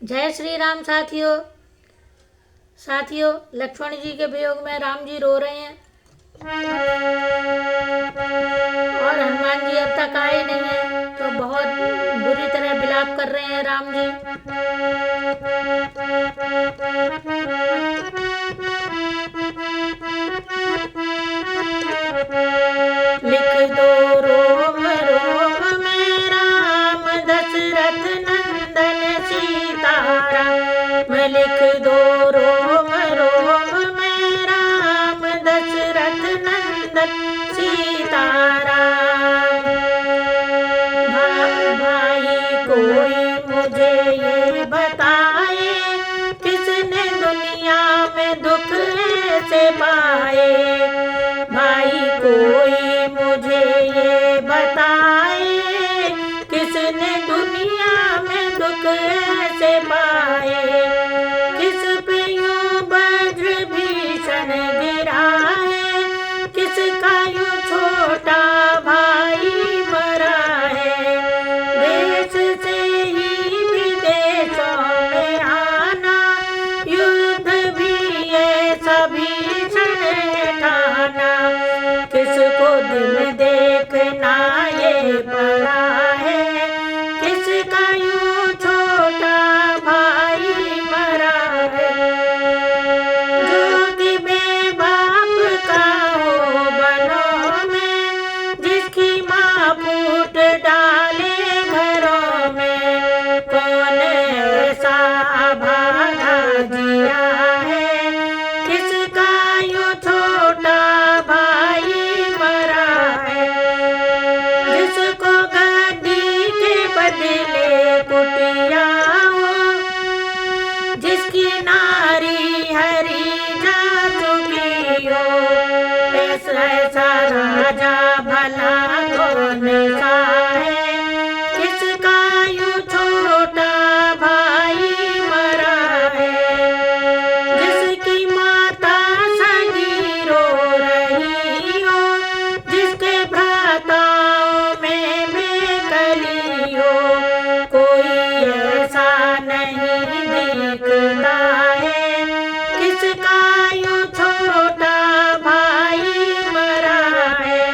जय श्री राम साथियों, लक्ष्मण जी के वियोग में राम जी रो रहे हैं और हनुमान जी अब तक आए नहीं हैं, तो बहुत बुरी तरह विलाप कर रहे हैं राम जी। लिख दो रोम रोम में राम दशरथ नंदन सीताराम, लिख दो रोम रोम में राम दशरथ नंदन सीताराम। भाई कोई मुझे ये बताए, किसने दुनिया में दुख ऐसे पाए। भाई कोई मुझे ये बताए, किसने दुनिया में दुख ऐसे पाए। किस पे यूं वज्र भीषण गिरा है, किसका यूं छोटा भाई मरा है। देश से ही विदेशों में आना, युद्ध भी ऐसा भीषण ठाना। किसको दिल देखना ये पड़ा है, किसका यूं छोटा भाई मरा है। जो कि बेबाप का हो बनों में, जिसकी माँ फूट डाले घरों में। कौन ऐसा अभागा जिया है, किसका यूं छोटा भाई मरा है। जिसको गद्दी के बदले कुटिया हो, जिसकी नारी हरी जा चुकी हो। ऐसा राजा भला कौन सा है, किसका यूं छोटा भाई मरा है। जिसकी माता सगी रो रही हो, जिसके भ्राताओं में बेकली हो। कोई ऐसा नहीं दिखता है, किसका यूं छोटा भाई मरा है।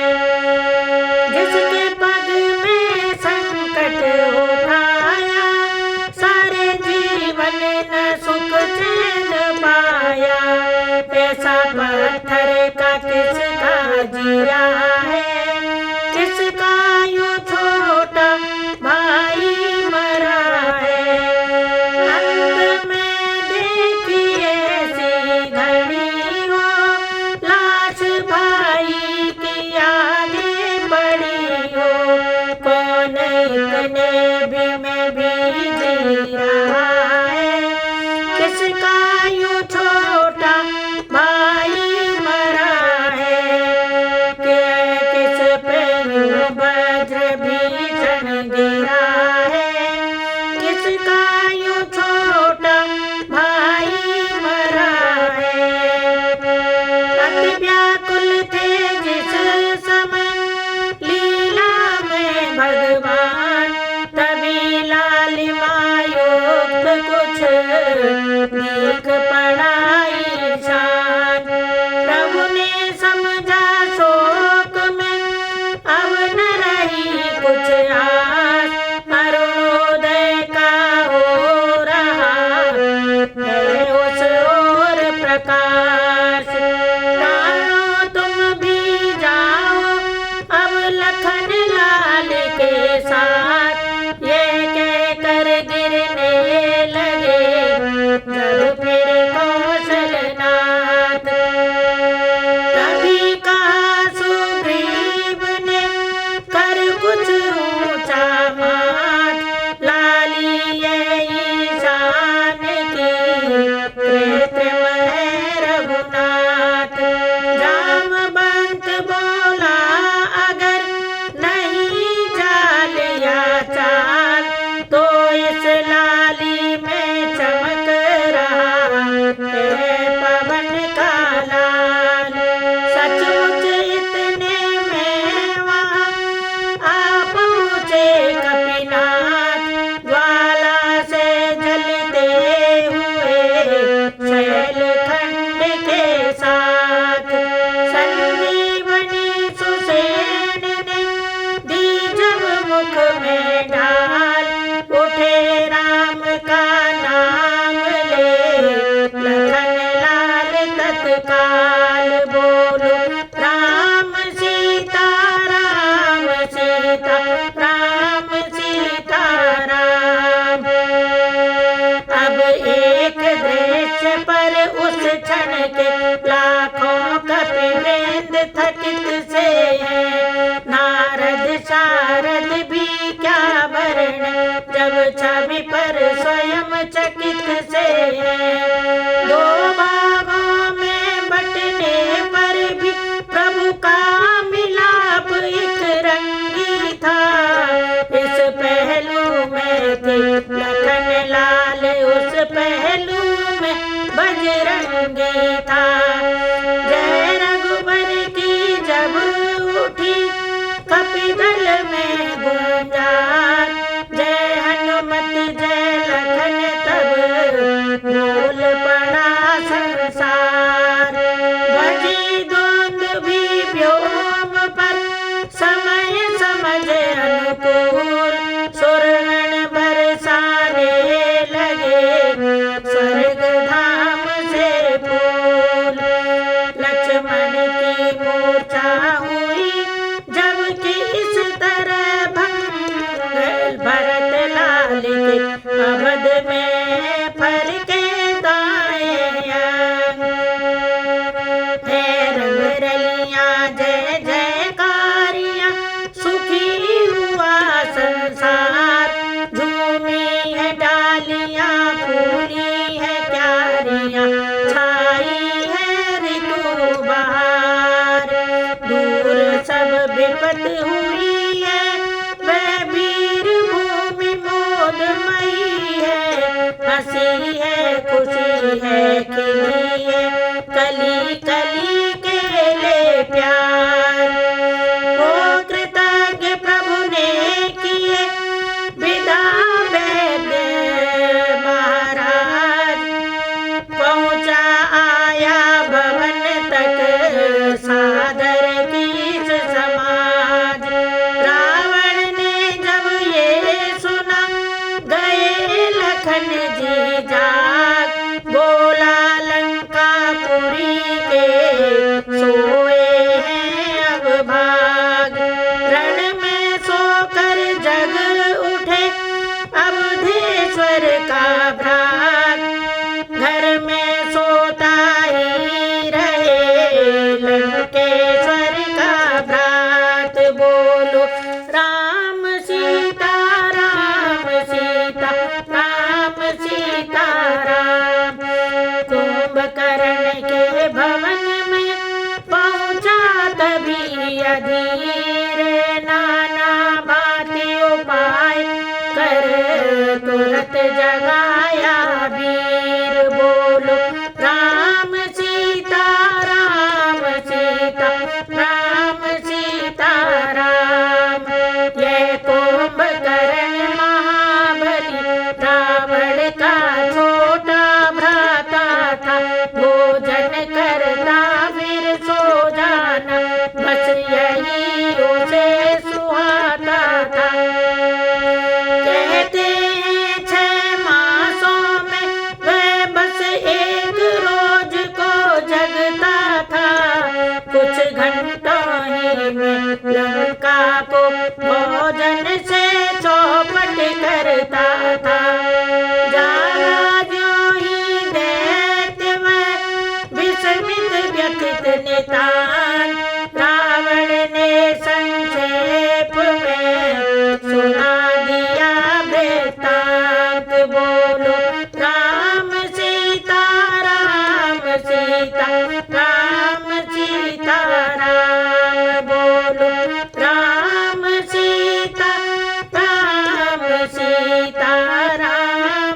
जिसके पग में संकट उठाया, सारे जीवन न सुख चैन पाया। ऐसा पत्थर का किसका जिया है, किसका यूं छोटा भाई मरा है। अंत में देखी ऐसी घड़ी हो, लाश भाई की आगे पड़ी हो। कौन इतने भी में भी जी रहा है, किसका यूं छोटा भाई मरा है। किस पे यूं वज्र भीषण गिरा है, किसका यूं छोटा भाई मरा है। अति व्याकुल थे जिस समय लीला में भगवान, तभी लालिमा युक्त कुछ दीख पड़ा ईशान। प्रभु ने समझा शोक में अब न रही कुछ आस, अरुणोदय का हो रहा है उस ओर प्रकाश। प्राणों तुम भी जाओ अब लखन लाल के साथ, ये कहकर गिरने लगे जब फिर के लाखों कपिवृंद थकित से है। नारद शारद भी क्या वर्ण, जब छवि पर स्वयं चकित से है। दो भागों में बटने पर भी प्रभु का मिलाप एक रंगी था। इस पहलू में थे लखन लाल, उस पहलू में बजरंगी था। जय रघुबर की जब उठी कपिदल में गुंजान, जय हनुमत जय लखन तब बोल पड़ा संसार। बजी दुंदुभि व्योम पर समय समझ अनुकूल, सुरगण बरसाने लगे स्वर्ग धाम से फूल। लक्ष्मण की मूर्छा हुई जब कि इस तरह भंग, भरत लाल के अवध में फर के दाएं अंग। है रंग रलियां जय जयकारियां, सुखी हुआ संसार। झूमी है डालियां फूली है क्यारियां, छाई है ऋतु बहार। दूर सब विपत हुई है, वह वीर भूमि मोदमयी है। हंसी है खुशी है खिली है, कली कली केले प्यार। ओ कृतज्ञ प्रभु ने किए विदा वैद्य महाराज, पहुँचा आया भवन तक सादर कीच समाज। रावण ने जब ये सुना गए लखन जी जाग, बोला लंकापुरी के सोए हैं अब भाग। रण में सोकर जग उठे अवधेश्वर का भ्राग, घर में सोता ही रहे लंकेश्वर का भ्रात। बोलो राम सीता राम सीता राम सीता राम। कुंभकर्ण के भवन में पहुँचा तभी अधीर, नाना भांति उपाय कर तुरत जगाया वीर। बोलो राम सीता राम सीता राम सीता राम। यह कुंभकर्ण महाबली रावण का छोटा भ्राता था, भोजन करता फिर सो जाना, बस यही उसे सुहाता था। कहते हैं 6 मासों में वह बस एक रोज को जगता था। कुछ घंटों ही में लंका को भोजन से चौपट करता था। जागा ज्यों ही दैत्य वह विस्मित व्यथित निताय,